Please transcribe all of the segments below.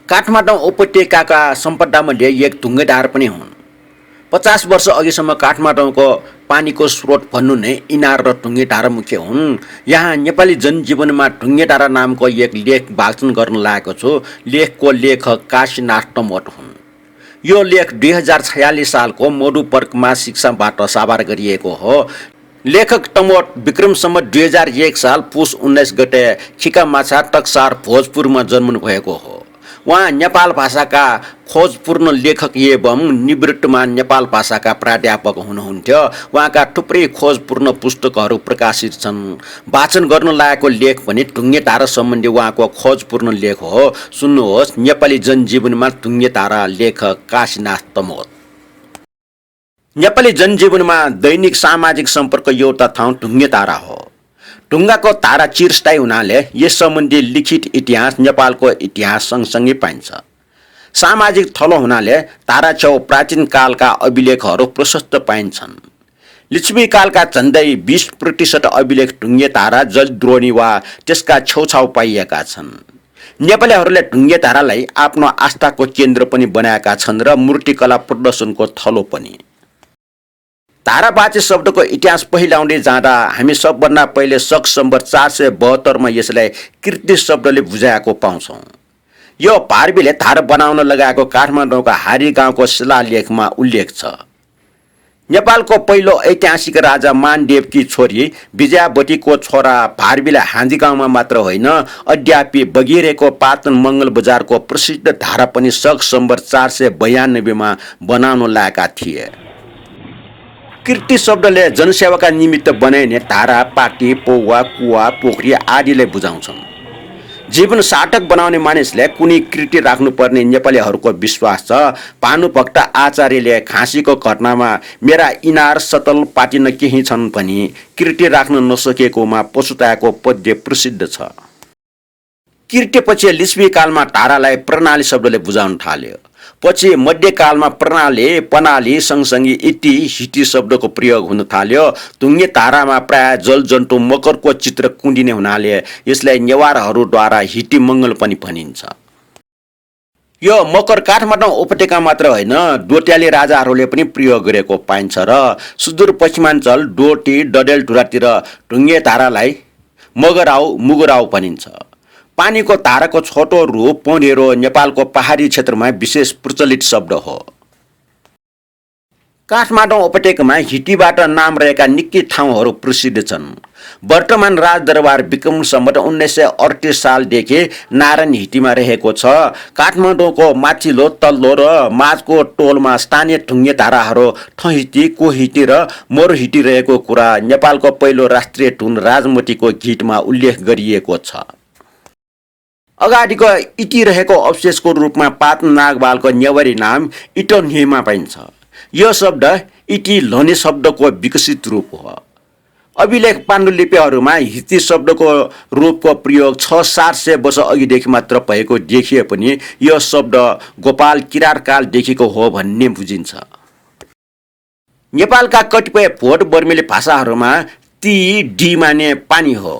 काठमाडौँ उपत्यकाका सम्पदामध्ये एक ढुङ्गे धार पनि हुन्। 50 वर्ष अघिसम्म काठमाडौँको पानीको स्रोत भन्नु नै इनार र ढुङ्गे धारा मुख्य हुन्। यहाँ नेपाली जनजीवनमा ढुङ्गे धारा नामको एक लेख वाचन गर्न लागेको छु। लेखको लेखक काशीनाथ तमोट हुन्। यो लेख 2046 सालको मधुपर्कमा शिक्षाबाट साभार गरिएको हो। लेखक तमोट विक्रम सम्वत 2001 साल पुस 19 गते खिकामाछा टक्सार भोजपुरमा जन्मनु भएको हो। उहाँ नेपाल भाषाका खोजपूर्ण लेखक एवं निवृत्तमान नेपाल भाषाका प्राध्यापक हुनुहुन्थ्यो। उहाँका थुप्रै खोजपूर्ण पुस्तकहरू प्रकाशित छन्। वाचन गर्न लागेको लेख पनि ढुङ्गे धारा सम्बन्धी उहाँको खोजपूर्ण लेख हो। सुन्नुहोस्, नेपाली जनजीवनमा ढुङ्गे धारा, लेखक काशीनाथ तमोट। नेपाली जनजीवनमा दैनिक सामाजिक सम्पर्क एउटा ठाउँ ढुङ्गे धारा हो। ढुङ्गाको धारा चिरस्थायी हुनाले यस सम्बन्धी लिखित इतिहास नेपालको इतिहास सँगसँगै पाइन्छ। सामाजिक थलो हुनाले धारा छेउ प्राचीन कालका अभिलेखहरू प्रशस्त पाइन्छन्। लिच्छवी कालका झन्डै 20% अभिलेख ढुङ्गे धारा, जलद्रोणी वा त्यसका छेउछाउ पाइएका छन्। नेपालीहरूले ढुङ्गे धारालाई आफ्नो आस्थाको केन्द्र पनि बनाएका छन् र मूर्तिकला प्रदर्शनको थलो पनि। धारावाची शब्दको इतिहास पहिलाउँदै जाँदा हामी सबभन्दा पहिले शक सम्वत 472 मा यसलाई कृति शब्दले बुझाएको पाउँछौँ। यो भारवीले धारा बनाउन लगाएको काठमाडौँका हारी गाउँको शिलालेखमा उल्लेख छ। नेपालको पहिलो ऐतिहासिक राजा मानदेवकी छोरी विजयावतीको छोरा भारवीले हान्दी गाउँमा मात्र होइन, अद्यापि बगिरहेको पाटन मङ्गल बजारको प्रसिद्ध धारा पनि शक सम्वत 492 मा बनाउन लागेका थिए। कृति शब्दले जनसेवाका निमित्त बनाइने धारा, पाटी, पौवा, कुवा, पोखरी आदिलाई बुझाउँछन्। जीवन सार्थक बनाउने मानिसले कुनै कृति राख्नुपर्ने नेपालीहरूको विश्वास छ। भानुभक्त आचार्यले खाँसीको घटनामा मेरा इनार सतल पाटिन केही छन् भनी कृति राख्न नसकेकोमा पछुताएको पद्य प्रसिद्ध छ। कृत्यपछि लिच्छवी कालमा धारालाई प्रणाली शब्दले बुझाउन थाल्यो। पछि मध्यकालमा प्रणाली, पनाली सँगसँगै इति, हिटी शब्दको प्रयोग हुन थाल्यो। ढुङ्गे धारामा प्राय जलजन्तु मकरको चित्र कुँदिने हुनाले यसलाई नेवारहरूद्वारा हिटी मङ्गल पनि भनिन्छ। यो मकर काठमाडौँ उपत्यका मात्र होइन, डोट्याली राजाहरूले पनि प्रयोग गरेको पाइन्छ र सुदूरपश्चिमाञ्चल डोटी डडेलधुरातिर ढुङ्गे धारालाई मगराउ, मुगराउ भनिन्छ। पानीको धाराको छोटो रूप पँधेरो नेपालको पहाडी क्षेत्रमा विशेष प्रचलित शब्द हो। काठमाडौँ उपत्यकामा हिटीबाट नाम रहेका निकै ठाउँहरू प्रसिद्ध छन्। वर्तमान राजदरबार विक्रम सम्वत 1938 सालदेखि नारायण हिटीमा रहेको छ। काठमाडौँको माथिल्लो, तल्लो र माझको टोलमा स्थानीय ढुङ्गे धाराहरू ठहिटी, कोहिटी र मोरहिटी रहेको कुरा नेपालको पहिलो राष्ट्रिय धुन राजमतीको गीतमा उल्लेख गरिएको छ। अगाडिको इटी रहेको अवशेषको रूपमा पाटन नागबालको नेवारी नाम इटन्हेमा पाइन्छ। यो शब्द इटी लने शब्दको विकसित रूप हो। अभिलेख पाण्डुलिपिहरूमा हिती शब्दको रूपको प्रयोग 600-700 वर्ष अघिदेखि मात्र भएको देखिए पनि यो शब्द गोपाल किराँत कालदेखिको हो भन्ने बुझिन्छ। नेपालका कतिपय भोट बर्मेली भाषाहरूमा ती डी माने पानी हो।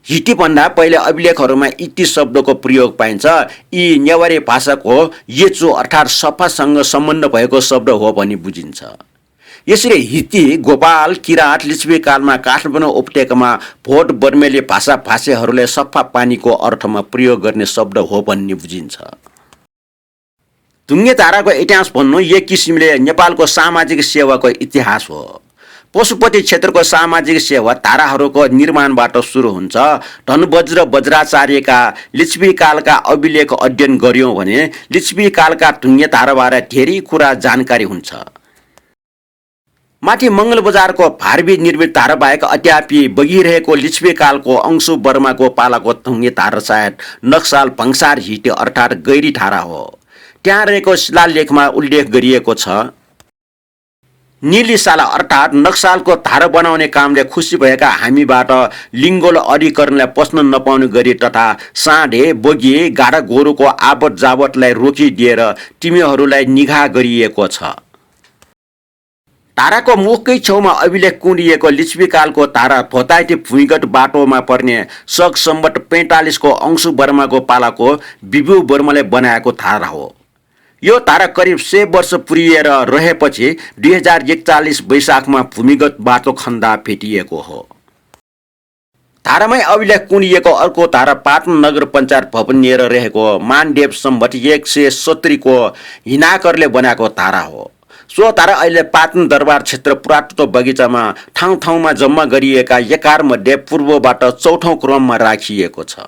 हिटी भन्दा पहिले अभिलेखहरूमा इटी शब्दको प्रयोग पाइन्छ। यी नेवारी भाषाको येचो अर्थात् सफासँग सम्बन्ध भएको शब्द हो भनी बुझिन्छ। यसरी हिती, गोपाल किराँत लिच्छवी कालमा काठमाडौँ उपत्यकामा भोट बर्मेली भाषाभाषीहरूले सफा पानीको अर्थमा प्रयोग गर्ने शब्द हो भन्ने बुझिन्छ। ढुङ्गे धाराको इतिहास भन्नु एक किसिमले नेपालको सामाजिक सेवाको इतिहास हो। पशुपति क्षेत्रको सामाजिक सेवा धाराहरूको निर्माणबाट सुरु हुन्छ। धनबज्र वज्राचार्यका लिच्छवी कालका अभिलेख अध्ययन गर्यौं भने लिच्छवी कालका ढुङ्गे धाराबारे धेरै कुरा जानकारी हुन्छ। माथि मङ्गल बजारको भारवी निर्मित धारा बाहेक अद्यापि बगिरहेको लिच्छवी कालको अंशु वर्माको पालाको ढुङ्गे धारा सायद नक्साल भङ्सार हिटी अर्थात् गैरी धारा हो। त्यहाँ रहेको शिलालेखमा उल्लेख गरिएको छ, निलिसाला अर्थात् नक्सालको धारा बनाउने कामले खुसी भएका हामीबाट लिङ्गोल अधिकरणलाई पस्न नपाउने गरी तथा साँढे, बगी, गाडा गोरुको आवत जावतलाई रोकिदिएर तिमीहरूलाई निगाह गरिएको छ। ताराको मुखकै छेउमा अभिलेख कुँडिएको लिच्छवीकालको तारा भोताइटे भूमिगत बाटोमा पर्ने सग सम्बत 45 को अंशु वर्माको पालाको विभु वर्माले बनाएको तारा हो। यो तारा करिब 100 वर्ष पुरिएर रहेपछि 2041 वैशाखमा भूमिगत बाटो खन्दा भेटिएको हो। तारामै अभिलेख कुँडिएको अर्को तारा पाटन नगर पञ्चायत भवन लिएर रहेको मानदेव सम्बत 170 को हिनाकरले बनाएको तारा हो। सो तारा अहिले पाटन दरबार क्षेत्र पुरातत्व बगैँचामा ठाउँ ठाउँमा जम्मा गरिएका एकार मध्ये पूर्वबाट चौथौं क्रममा राखिएको छ।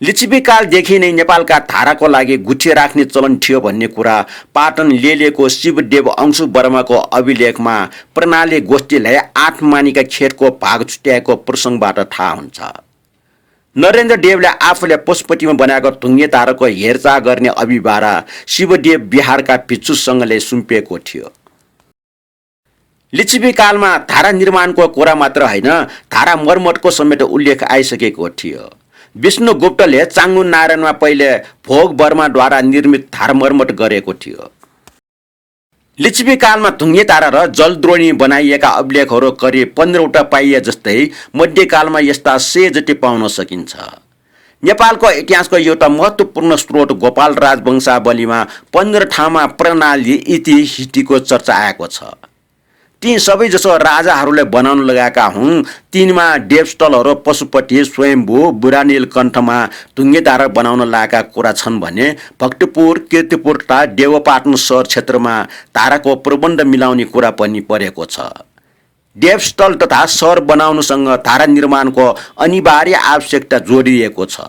लिच्छवीकालदेखि नै नेपालका ताराको लागि गुठी राख्ने चलन थियो भन्ने कुरा पाटन लेलेको शिवदेव अंशु वर्माको अभिलेखमा प्रणाली गोष्ठीलाई 8 मानिका खेतको भाग छुट्याएको प्रसङ्गबाट थाहा हुन्छ। नरेन्द्र देवले आफूले पशुपतिमा बनाएको ढुङ्गे ताराको हेरचाह गर्ने अभिभारा शिवदेव बिहारका भिक्षुसँगले सुम्पिएको थियो। लिच्छवीकालमा तारा निर्माणको कुरा मात्र होइन, तारा मर्मतको समेत उल्लेख आइसकेको थियो। विष्णुगुप्तले चाङ्गु नारायणमा पहिले भोग वर्माद्वारा निर्मित तारा मर्मत गरेको थियो। लिच्छवीकालमा ढुङ्गे तारा र जलद्रोणी बनाइएका अभिलेखहरू करिब 15वटा पाइए जस्तै मध्यकालमा यस्ता 100 जति पाउन सकिन्छ। नेपालको इतिहासको एउटा महत्त्वपूर्ण स्रोत गोपाल राजवंशावलीमा 15 ठाउँमा प्रणाली इतिहिटीको चर्चा आएको छ। ती सबैजसो राजाहरूले बनाउन लगाएका हुन्। तिनमा देवस्थलहरू पशुपति, स्वयम्भू, बुढानीलकण्ठमा ढुङ्गे तारा बनाउन लागेका कुरा छन् भने भक्तपुर, कीर्तिपुर तथा देवपाटन सहर क्षेत्रमा ताराको प्रबन्ध मिलाउने कुरा पनि परेको छ। देवस्थल तथा सहर बनाउनुसँग तारा निर्माणको अनिवार्य आवश्यकता जोडिएको छ।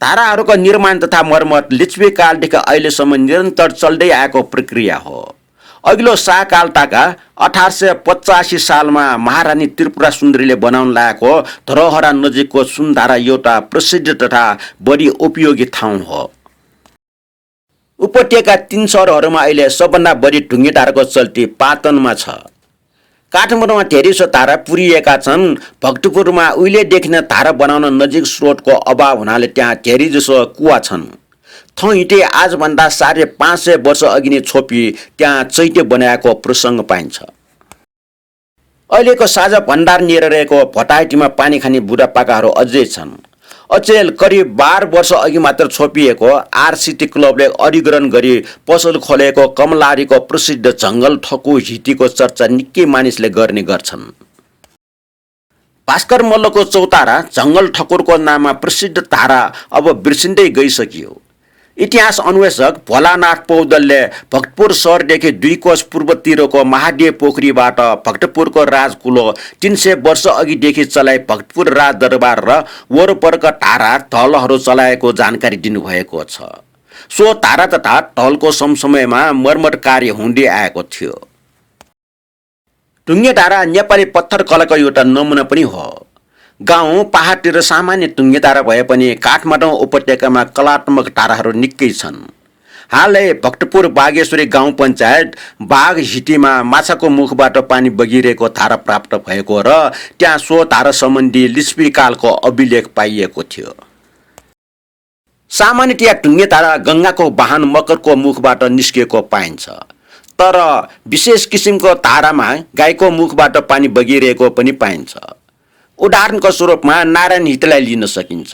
ताराहरूको निर्माण तथा मर्मत लिच्छवीकालदेखि अहिलेसम्म निरन्तर चल्दै आएको प्रक्रिया हो। अघिल्लो शाहकालताका 1885 सालमा महारानी त्रिपुरा सुन्दरीले बनाउन लागेको धरोहरा नजिकको सुनधारा एउटा प्रसिद्ध तथा बढी उपयोगी ठाउँ हो। उपत्यका 3 सहरहरूमा अहिले सबभन्दा बढी ढुङ्गे ताराको चल्ती पाटनमा छ। काठमाडौँमा धेरैसो तारा पुरिएका छन्। भक्तपुरमा उहिलेदेखि नै तारा बनाउन नजिक स्रोतको अभाव हुनाले त्यहाँ धेरैजसो कुवा छन्। थैटे आजभन्दा 550 वर्ष अघि नै छोपी त्यहाँ चैते बनाएको प्रसङ्ग पाइन्छ। अहिलेको साझा भण्डार लिएर रहेको भटाइटीमा पानी खाने बुढापाकाहरू अझै छन्। अचेल करिब 12 वर्ष अघि मात्र छोपिएको आरसिटी क्लबले अधिग्रहण गरी पसल खोलेको कमलारीको प्रसिद्ध जङ्गल ठकु हिटीको चर्चा निकै मानिसले गर्ने गर्छन्। भास्कर मल्लको चौतारा जङ्गल ठकुरको नाममा प्रसिद्ध तारा अब बिर्सिँदै गइसकियो। इतिहास अन्वेषक भोलानाथ पौडेलले भक्तपुर सहरदेखि 2 कोस पूर्वतिरको महादेव पोखरीबाट भक्तपुरको राजकुलो 300 वर्ष अघिदेखि चलाइ भक्तपुर राज दरबार र वरपरका तारा ढलहरू चलाएको जानकारी दिनुभएको छ। सो तारा तथा ढलको समसमयमा मर्मत कार्य हुँदै आएको थियो। ढुङ्गे तारा नेपाली पत्थर कलाको एउटा नमुना पनि हो। गाउँ पहाडतिर सामान्य ढुङ्गे तारा भए पनि काठमाडौँ उपत्यकामा कलात्मक ताराहरू निकै छन्। हालै भक्तपुर बागेश्वरी गाउँ पञ्चायत बाघ हिटीमा माछाको मुखबाट पानी बगिरहेको तारा प्राप्त भएको र त्यहाँ सो तारा सम्बन्धी लिच्छवीकालको अभिलेख पाइएको थियो। सामान्यतया ढुङ्गे तारा गङ्गाको वाहन मकरको मुखबाट निस्किएको पाइन्छ। तर विशेष किसिमको तारामा गाईको मुखबाट पानी बगिरहेको पनि पाइन्छ। उदाहरणको रूपमा नारायण हितलाई लिन सकिन्छ।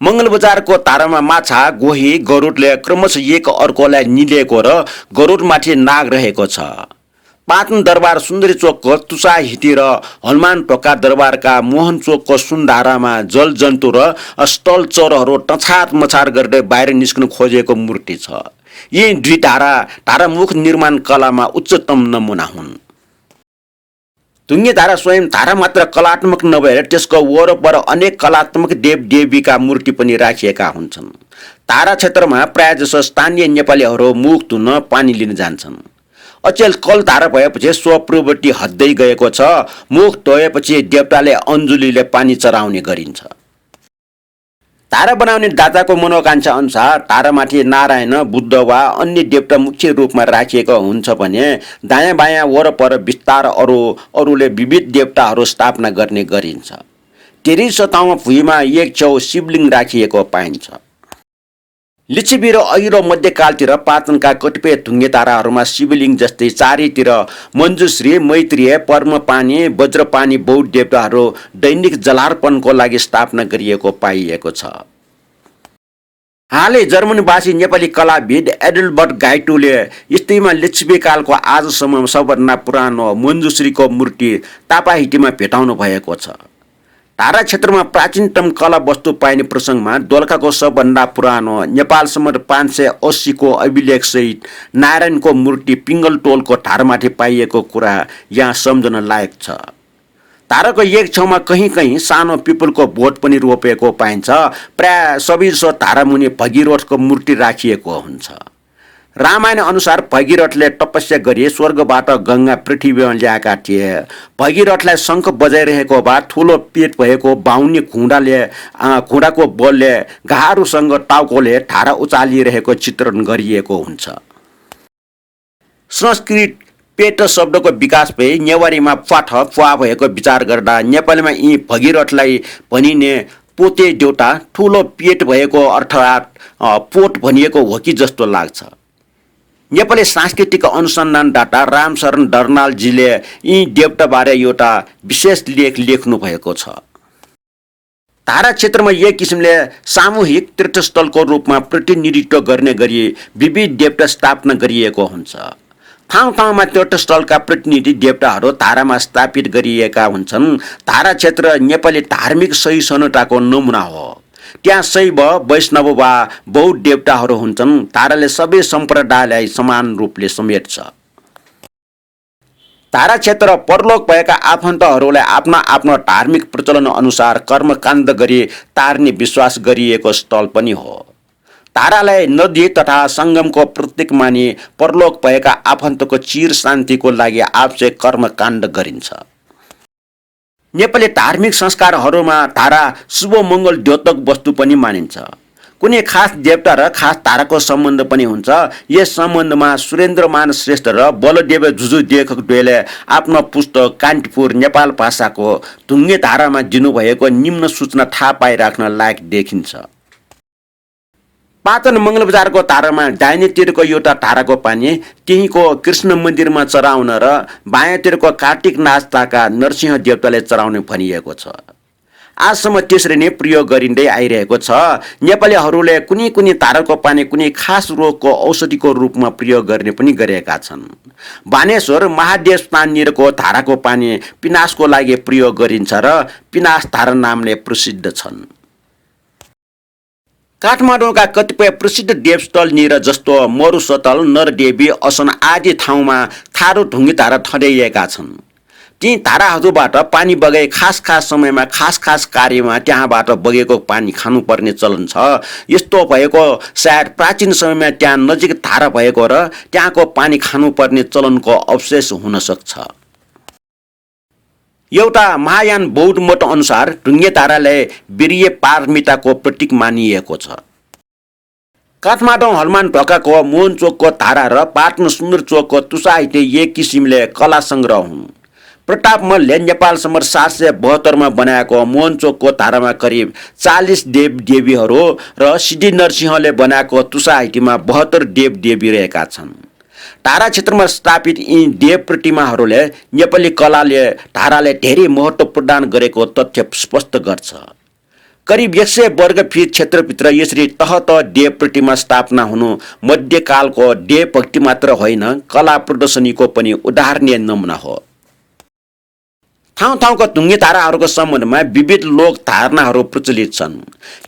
मङ्गलबजारको तारामा माछा, गोही, गरुडले क्रमशः एक अर्कोलाई निलेको र गरुडमाथि नाग रहेको छ। पाटन दरबार सुन्दरी चोकको तुसा हिटी र हनुमान ढोका दरबारका मोहन चोकको सुनधारामा जल जन्तु र स्थल चोरहरू टछार मछार गर्दै बाहिर निस्कन खोजेको मूर्ति छ। यी 2 तारामुख निर्माण कलामा उच्चतम नमुना हुन्। ढुङ्गे तारा स्वयं तारा मात्र कलात्मक नभएर त्यसको वरपर अनेक कलात्मक देवदेवीका मूर्ति पनि राखिएका हुन्छन्। तारा क्षेत्रमा प्रायःजसो स्थानीय नेपालीहरू मुख धुन पानी लिन जान्छन्। अचेल कल तारा भएपछि सो पूर्ववटी हट्दै गएको छ। मुख धोएपछि देवताले अञ्जुलीले पानी चढाउने गरिन्छ। तारा बनाउने दाताको मनोकांक्षा अनुसार तारामाथि नारायण, बुद्ध वा अन्य देवता मुख्य रूपमा राखिएको हुन्छ भने दायाँ बायाँ वरपर विस्तार अरूले विविध देवताहरू स्थापना गर्ने गरिन्छ। धेरै ठाउँमा भुइँमा एक छेउ शिवलिङ्ग राखिएको पाइन्छ। लिच्छवी र अघिल्लो मध्यकालतिर पाटनका कतिपय ढुङ्गे ताराहरूमा शिवलिङ्ग जस्तै चारैतिर मञ्जुश्री, मैत्रीय, पर्मपानी, वज्रपानी बौद्ध देवताहरू दैनिक जलार्पणको लागि स्थापना गरिएको पाइएको छ। हालै जर्मनीवासी नेपाली कलाविद एडल्बर्ट गाइटुले स्थितिमा लिच्छवी कालको आजसम्म सबभन्दा पुरानो मञ्जुश्रीको मूर्ति तापाहिटीमा भेटाउनु भएको छ। तारा क्षेत्रमा प्राचीनतम कला वस्तु पाइने प्रसङ्गमा दोलखाको सबभन्दा पुरानो नेपालसम्म 580 को अभिलेखसहित नारायणको मूर्ति पिङ्गलटोलको ढाडमाथि पाइएको कुरा यहाँ सम्झन लायक छ। ताराको एक छेउमा कहीँ कहीँ सानो पिपलको बोट पनि रोपेको पाइन्छ। प्राय सबैजसो तारामुनि भगीरथको मूर्ति राखिएको हुन्छ। रामायण अनुसार भगीरथले तपस्या गरी स्वर्गबाट गङ्गा पृथ्वीमा ल्याएका थिए। भगीरथलाई शङ्ख बजाइरहेको भए ठुलो पेट भएको बाहुनी घुँडाको बलले घारूसँग टाउकोले ढाडा उचालिरहेको चित्रण गरिएको हुन्छ। संस्कृत पेट शब्दको विकास भई नेवारीमा प्वाठ प्वा भएको विचार गर्दा नेपालीमा यी भगीरथलाई भनिने पोते देउता ठुलो पेट भएको अर्थात् पोट भनिएको हो कि जस्तो लाग्छ। नेपाली सांस्कृतिक अनुसन्धानदाता रामशरण दर्नालजीले यी देवताबारे एउटा विशेष लेख लेख्नु भएको छ। तारा क्षेत्रमा एक किसिमले सामूहिक तीर्थस्थलको रूपमा प्रतिनिधित्व गर्ने गरी विविध देवता स्थापना गरिएको हुन्छ। ठाउँ ठाउँमा तीर्थस्थलका प्रतिनिधि देवताहरू तारामा स्थापित गरिएका हुन्छन्। तारा क्षेत्र नेपाली धार्मिक सहिष्णुताको नमुना हो। त्यहाँ शैव, वैष्णव वा बौद्ध देवताहरू हुन्छन्। ताराले सबै सम्प्रदायलाई समान रूपले समेट्छ। तारा क्षेत्र परलोक भएका आफन्तहरूलाई आफ्ना आफ्नो धार्मिक प्रचलन अनुसार कर्मकाण्ड गरी तार्ने विश्वास गरिएको स्थल पनि हो। तारालाई नदी तथा सङ्गमको प्रतीक मानी परलोक भएका आफन्तको चिर शान्तिको लागि आवश्यक कर्मकाण्ड गरिन्छ। नेपाली धार्मिक संस्कारहरूमा तारा शुभ मङ्गल द्योतक वस्तु पनि मानिन्छ। कुनै खास देवता र खास ताराको सम्बन्ध पनि हुन्छ। यस सम्बन्धमा सुरेन्द्रमान श्रेष्ठ र बलदेव जुजुदेवले आफ्नो पुस्तक कान्तिपुर नेपाल भाषाको ढुङ्गे तारामा दिनुभएको निम्न सूचना थाहा पाइराख्न लायक देखिन्छ। पाटन मङ्गलबजारको तारामा दाहिनेतिरको एउटा ताराको पानी त्यहीँको कृष्ण मन्दिरमा चढाउन र बायाँतिरको कार्तिक नाचताका नरसिंह देवताले चढाउने भनिएको छ। आजसम्म त्यसरी नै प्रयोग गरिँदै आइरहेको छ। नेपालीहरूले कुनै कुनै ताराको पानी कुनै खास रोगको औषधिको रूपमा प्रयोग गर्ने पनि गरेका छन्। बानेश्वर महादेव स्थाननिरको धाराको पानी पिनासको लागि प्रयोग गरिन्छ र पिनास धारा नामले प्रसिद्ध छन्। काठमाडौँका कतिपय प्रसिद्ध देवस्थलनिर जस्तो मरुसतल, नरदेवी, असन आदि ठाउँमा थारो ढुङ्गे धारा ठड्याइएका छन्। ती धाराहरूबाट पानी बगाई खास समयमा खास कार्यमा त्यहाँबाट बगेको पानी खानुपर्ने चलन छ। यस्तो भएको सायद प्राचीन समयमा त्यहाँ नजिक धारा भएको र त्यहाँको पानी खानुपर्ने चलनको अवशेष हुन सक्छ। एउटा महायान बौद्ध मत अनुसार ढुङ्गे तारालाई वीर्य पारमिताको प्रतीक मानिएको छ। काठमाडौँ हनुमान ढोकाको मोहन चोकको तारा र पाटन सुन्दर चोकको तुसाहिते एक किसिमले कला सङ्ग्रह हुन्। प्रताप मल्लले नेपालसम्म 772 बनाएको मोहन चोकको तारामा करिब 40 देव देवीहरू र सिद्धि नरसिंहले बनाएको तुसाहिटीमा 72 देव देवी रहेका छन्। तारा क्षेत्रमा स्थापित यी देव प्रतिमाहरूले नेपाली कलाले ताराले धेरै महत्त्व प्रदान गरेको तथ्य स्पष्ट गर्छ। करिब 100 वर्ग फिट क्षेत्रभित्र यसरी तह देव प्रतिमा स्थापना हुनु मध्यकालको देव भक्ति मात्र होइन, कला प्रदर्शनीको पनि उदाहरणीय नमुना हो। ठाउँ ठाउँको ढुङ्गे ताराहरूको सम्बन्धमा विविध लोक धारणाहरू प्रचलित छन्।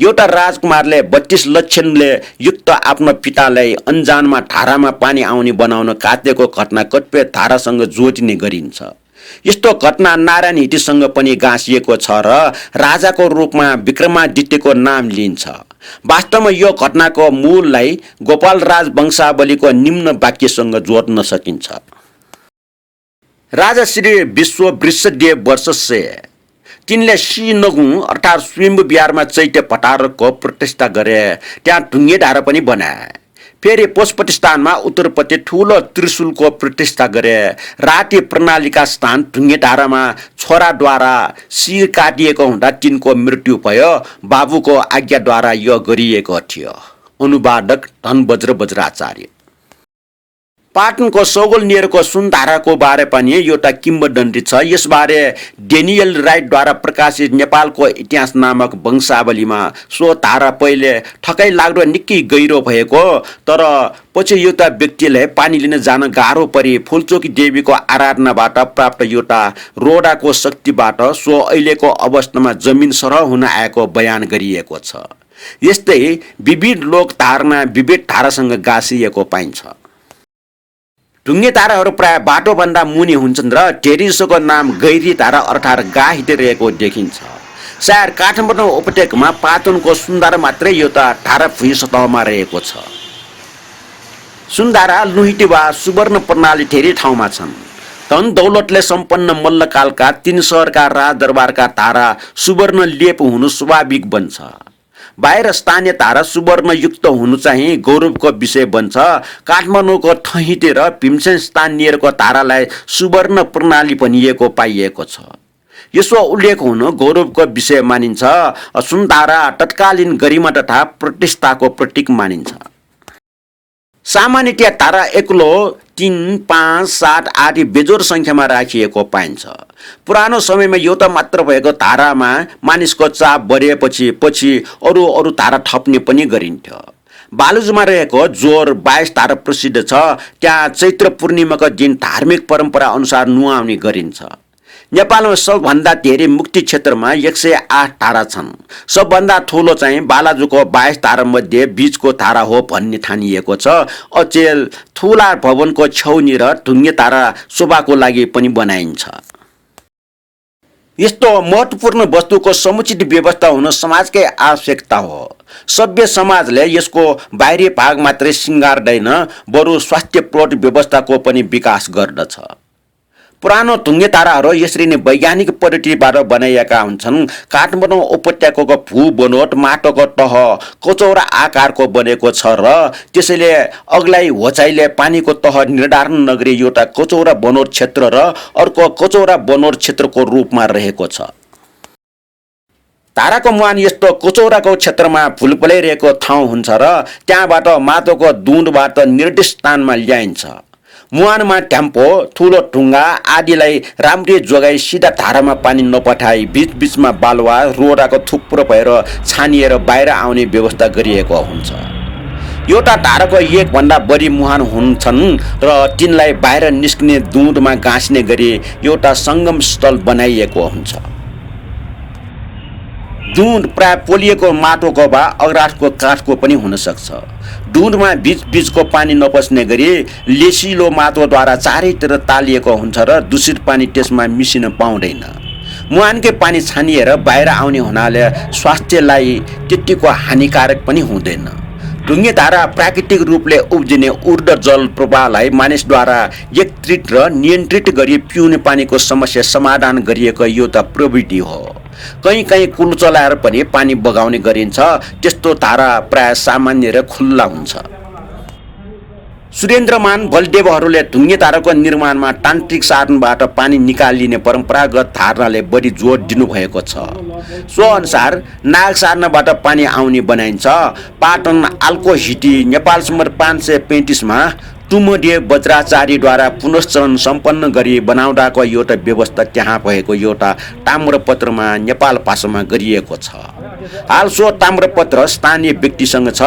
एउटा राजकुमारले 32 लक्षणले युक्त आफ्नो पितालाई अन्जानमा धारामा पानी आउने बनाउन काटेको घटना कतिपय धारासँग जोडिने गरिन्छ। यस्तो घटना नारायण हिटीसँग पनि गाँसिएको छ र राजाको रूपमा विक्रमादित्यको नाम लिन्छ। वास्तवमा यो घटनाको मूललाई गोपाल राज वंशावलीको निम्न वाक्यसँग जोड्न सकिन्छ। राजा श्री विश्व वृषदेव वर्षस्य तिनले श्रीनगुङ अर्थात् स्वयम्भू बिहारमा चैत्य भट्टारकको प्रतिष्ठा गरे। त्यहाँ ढुङ्गे धारा पनि बनाए। फेरि पशुपतिस्थानमा उत्तरपट्टि ठुलो त्रिशूलको प्रतिष्ठा गरे। राति प्रणालीका स्थान ढुङ्गे धारामा छोराद्वारा शिर काटिएको हुँदा तिनको मृत्यु भयो। बाबुको आज्ञाद्वारा यो गरिएको थियो। अनुवादक धनबज्र बज्राचार्य। पाटनको सौगोल नियरको सुनधाराको बारे पनि एउटा किम्वदन्ती छ। यसबारे डेनियल राइटद्वारा प्रकाशित नेपालको इतिहास नामक वंशावलीमा सो धारा पहिले ठकै लाग्दो निकै गहिरो भएको, तर पछि एउटा व्यक्तिले पानी लिन जान गाह्रो परी फुलचोकी देवीको आराधनाबाट प्राप्त एउटा रोडाको शक्तिबाट सो अहिलेको अवस्थामा जमिन सरह हुन आएको बयान गरिएको छ। यस्तै विविध लोक धारणा विविध धारासँग गाँसिएको पाइन्छ। ढुङ्गे धाराहरू प्राय बाटोभन्दा मुनि हुन्छन् र ढेरीसोको नाम गैरी धारा अर्थात् गाहिँदै रहेको देखिन्छ। सायद काठमाडौँ उपत्यकामा पाटनको सुनधारा मात्रै एउटा धारा भुइँ सतहमा रहेको छ। सुनधारा लुहिटी वा सुवर्ण प्रणाली धेरै ठाउँमा छन्। धन दौलतले सम्पन्न मल्लकालका 3 सहरका राजदरबारका धारा सुवर्ण लेप हुनु स्वाभाविक बन्छ। बाहिर स्थानीय धारा सुवर्णयुक्त हुनु चाहिँ गौरवको विषय बन्छ। काठमाडौँको ठहिटे र भीमसेन स्थानीयको धारालाई सुवर्ण प्रणाली भनिएको पाइएको छ। यसो उल्लेख हुनु गौरवको विषय मानिन्छ। सुनधारा तत्कालीन गरिमा तथा प्रतिष्ठाको प्रतीक मानिन्छ। सामान्यतया धारा एक्लो 3, 5, 7 आदि बेजोड सङ्ख्यामा राखिएको पाइन्छ। पुरानो समयमा एउटा मात्र भएको धारामा मानिसको चाप बढेपछि अरू धारा थप्ने पनि गरिन्थ्यो। बालुजुमा रहेको जोर 22 धारा प्रसिद्ध छ। त्यहाँ चैत्र पूर्णिमाको दिन धार्मिक परम्परा अनुसार नुहाउने गरिन्छ। नेपालमा सबभन्दा धेरै मुक्ति क्षेत्रमा 108 धारा छन्। सबभन्दा ठुलो चाहिँ बालाजुको 22 धारा मध्ये बीचको धारा हो भन्ने ठानिएको छ। अचेल ठुला भवनको छेउनी र ढुङ्गे धारा शोभाको लागि पनि बनाइन्छ। यस्तो महत्त्वपूर्ण वस्तुको समुचित व्यवस्था हुन समाजकै आवश्यकता हो। सभ्य समाजले यसको बाहिरी भाग मात्रै सिँगार्दैन, बरु स्वास्थ्यप्रद व्यवस्थाको पनि विकास गर्दछ। पुरानो ढुङ्गे धाराहरू यसरी नै वैज्ञानिक पद्धतिबाट बनाइएका हुन्छन्। काठमाडौँ उपत्यकाको भू बनोट माटोको तह कचौरा आकारको बनेको छ र त्यसैले अग्लाई होचाइले पानीको तह निर्धारण नगरी एउटा कचौरा बनोट क्षेत्र र अर्को कचौरा बनोट क्षेत्रको रूपमा रहेको छ। धाराको मुहान यस्तो कचौराको क्षेत्रमा फुलफुलाइरहेको ठाउँ हुन्छ र त्यहाँबाट माटोको दुधबाट निर्दिष्ट स्थानमा ल्याइन्छ। मुहानमा ट्याम्पो ठुलो ढुङ्गा आदिलाई राम्ररी जोगाई सिधा धारामा पानी नपठाई बीचबीचमा बालुवा रोडाको थुप्रो भएर छानिएर बाहिर आउने व्यवस्था गरिएको हुन्छ। एउटा धाराको 1 भन्दा बढी मुहान हुन्छन् र तिनलाई बाहिर निस्किने दुधमा गाँसिने गरी एउटा सङ्गम स्थल बनाइएको हुन्छ। दुध प्राय पोलिएको माटोको वा अग्राठको काठको पनि हुन सक्छ। दुधमा बीचबीचको पानी नपस्ने गरी लेसिलो माटोद्वारा चारैतिर तालिएको हुन्छ र दूषित पानी त्यसमा मिसिन पाउँदैन। मुहानकै पानी छानिएर बाहिर आउने हुनाले स्वास्थ्यलाई त्यतिको हानिकारक पनि हुँदैन। ढुङ्गे धारा प्राकृतिक रूपले उब्जिने ऊर्ध्व जल प्रवाहलाई मानिसद्वारा एकत्रित र नियन्त्रित गरी पिउने पानीको समस्या समाधान गरिएको एउटा प्रविधि हो। कहीँ कुल चलाएर पनि पानी बगाउने गरिन्छ। त्यस्तो धारा प्राय सामान्य र खुल्ला हुन्छ। सुरेन्द्रमान बलदेवहरूले ढुङ्गे धाराको निर्माणमा तान्त्रिक साधनबाट पानी निकालिने परम्परागत धारणाले बढी जोड दिनुभएको छ। सो अनुसार नाग साधनाबाट पानी आउने बनाइन्छ। पाटन आल्कोहिटी नेपाल सम्मत 535 तुमदेव बज्राचार्यद्वारा पुनश्चरण सम्पन्न गरी बनाउँदाको एउटा व्यवस्था त्यहाँ भएको एउटा ताम्रपत्रमा नेपाल भाषामा गरिएको छ। हाल सो ताम्रपत्र स्थानीय व्यक्तिसँग छ।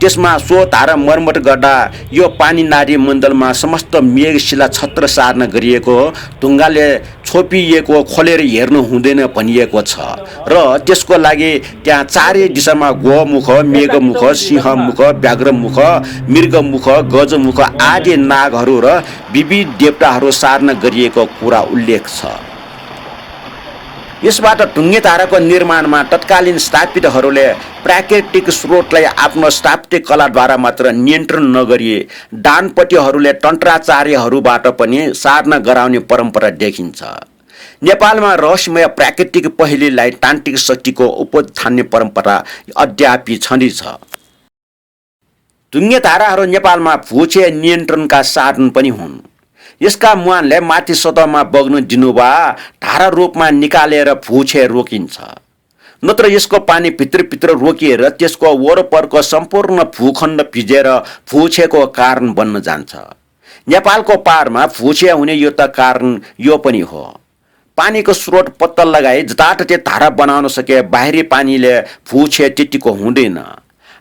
त्यसमा सो धारा मर्मत गर्दा यो पानी नारी मण्डलमा समस्त मेघशिला छत्र सार्न गरिएको ढुङ्गाले छोपिएको खोलेर हेर्नु हुँदैन भनिएको छ र त्यसको लागि त्यहाँ चारै दिशामा गोमुख, मेघमुख, सिंहमुख, व्याघ्रमुख, मृगमुख, गजमुख आदि नागहरू र विविध देवताहरू सार्न गरिएको कुरा उल्लेख छ। यसबाट ढुङ्गे धाराको निर्माणमा तत्कालीन स्थापितहरूले प्राकृतिक स्रोतलाई आफ्नो स्थापत्य कलाद्वारा मात्र नियन्त्रण नगरी दानपतिहरूले तन्त्राचार्यहरूबाट पनि साधना गराउने परम्परा देखिन्छ। नेपालमा रहस्यमय प्राकृतिक पहिलीलाई तान्त्रिक शक्तिको उपज ठान्ने परम्परा अद्यापि छँदैछ। ढुङ्गे धाराहरू नेपालमा भूक्षय नियन्त्रणका साधन पनि हुन्। यसका मुहानले माथि सतहमा बग्न दिनु वा धारा रूपमा निकालेर भूक्षय रोकिन्छ। नत्र यसको पानी भित्रभित्र रोकिएर त्यसको वरपरको सम्पूर्ण भूखण्ड भिजेर फुछेको कारण बन्न जान्छ। नेपालको पारमा फुछिया हुने यो त कारण यो पनि हो। पानीको स्रोत पत्ता लगाए जताततै धारा बनाउन सके बाहिरी पानीले फुछे त्यतिको हुँदैन।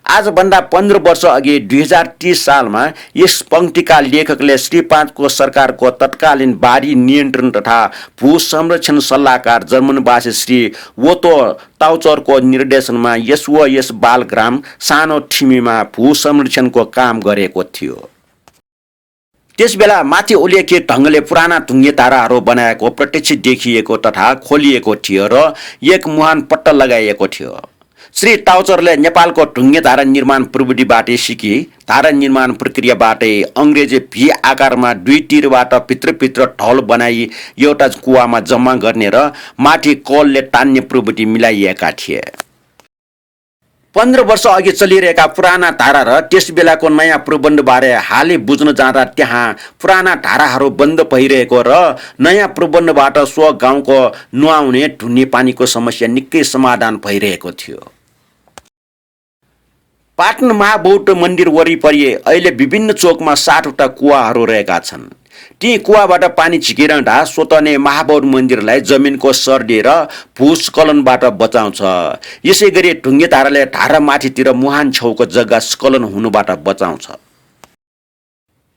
आजभन्दा 15 वर्ष अघि 2030 सालमा यस पंक्तिका लेखकले श्री 5 को सरकारको तत्कालीन बाढी नियन्त्रण तथा भू संरक्षण सल्लाहकार जर्मनवासी श्री वोतो ताउचरको निर्देशनमा यस बालग्राम सानो ठिमीमा भू संरक्षणको काम गरेको थियो। त्यसबेला माथि उल्लेखित ढङ्गले पुराना ढुङ्गे ताराहरू बनाएको प्रत्यक्ष देखिएको तथा खोलिएको थियो र एक मुहान पट्टा लगाइएको थियो। श्री ताउचरले नेपालको ढुङ्गे धारा निर्माण प्रविधिबाटै सिकी धारा निर्माण प्रक्रियाबाटै अङ्ग्रेजी भी आकारमा दुई तिरबाट भित्रभित्र ढल बनाई एउटा कुवामा जम्मा गर्ने र माथि कलले तान्ने प्रविधि मिलाइएका थिए। 15 वर्ष अघि चलिरहेका पुराना धारा र त्यस बेलाको नयाँ प्रबन्धबारे हालै बुझ्न जाँदा त्यहाँ पुराना धाराहरू बन्द भइरहेको र नयाँ प्रबन्धबाट सो गाउँको नुहाउने ढुन्ने पानीको समस्या निकै समाधान भइरहेको थियो। पाटन महाबौद्ध मन्दिर वरिपरि अहिले विभिन्न चोकमा 60 वटा कुवाहरू रहेका छन्। ती कुवाबाट पानी झिकिरहँदा स्वतः नै महाबौद्ध मन्दिरलाई जमिनको सर्दी र भूस्खलनबाट बचाउँछ। यसै गरी ढुङ्गे धाराले धारा माथितिर मुहान छेउको जग्गा स्खलन हुनुबाट बचाउँछ।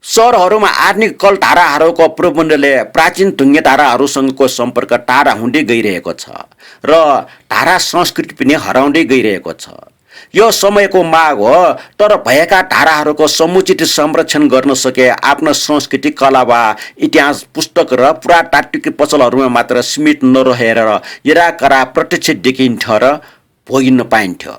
सहरहरूमा आधुनिक कल धाराहरूको प्रबन्धले प्राचीन ढुङ्गे धाराहरूसँगको सम्पर्क टाढा हुँदै गइरहेको छ र धारा संस्कृति पनि हराउँदै गइरहेको छ। यो समयको माग हो, तर भएका धाराहरूको समुचित संरक्षण गर्न सके आफ्नो संस्कृति कला वा इतिहास पुस्तक र पुरातात्विक पसलहरूमा मात्र सीमित नरहेर यराकरा प्रत्यक्ष देखिन्थ्यो र भोगिन पाइन्थ्यो।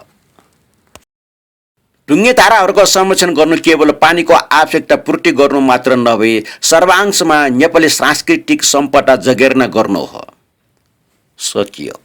ढुङ्गे धाराहरूको संरक्षण गर्नु केवल पानीको आवश्यकता पूर्ति गर्नु मात्र नभई सर्वांशमा नेपाली सांस्कृतिक सम्पदा जगेर्ना गर्नु हो। सकियो।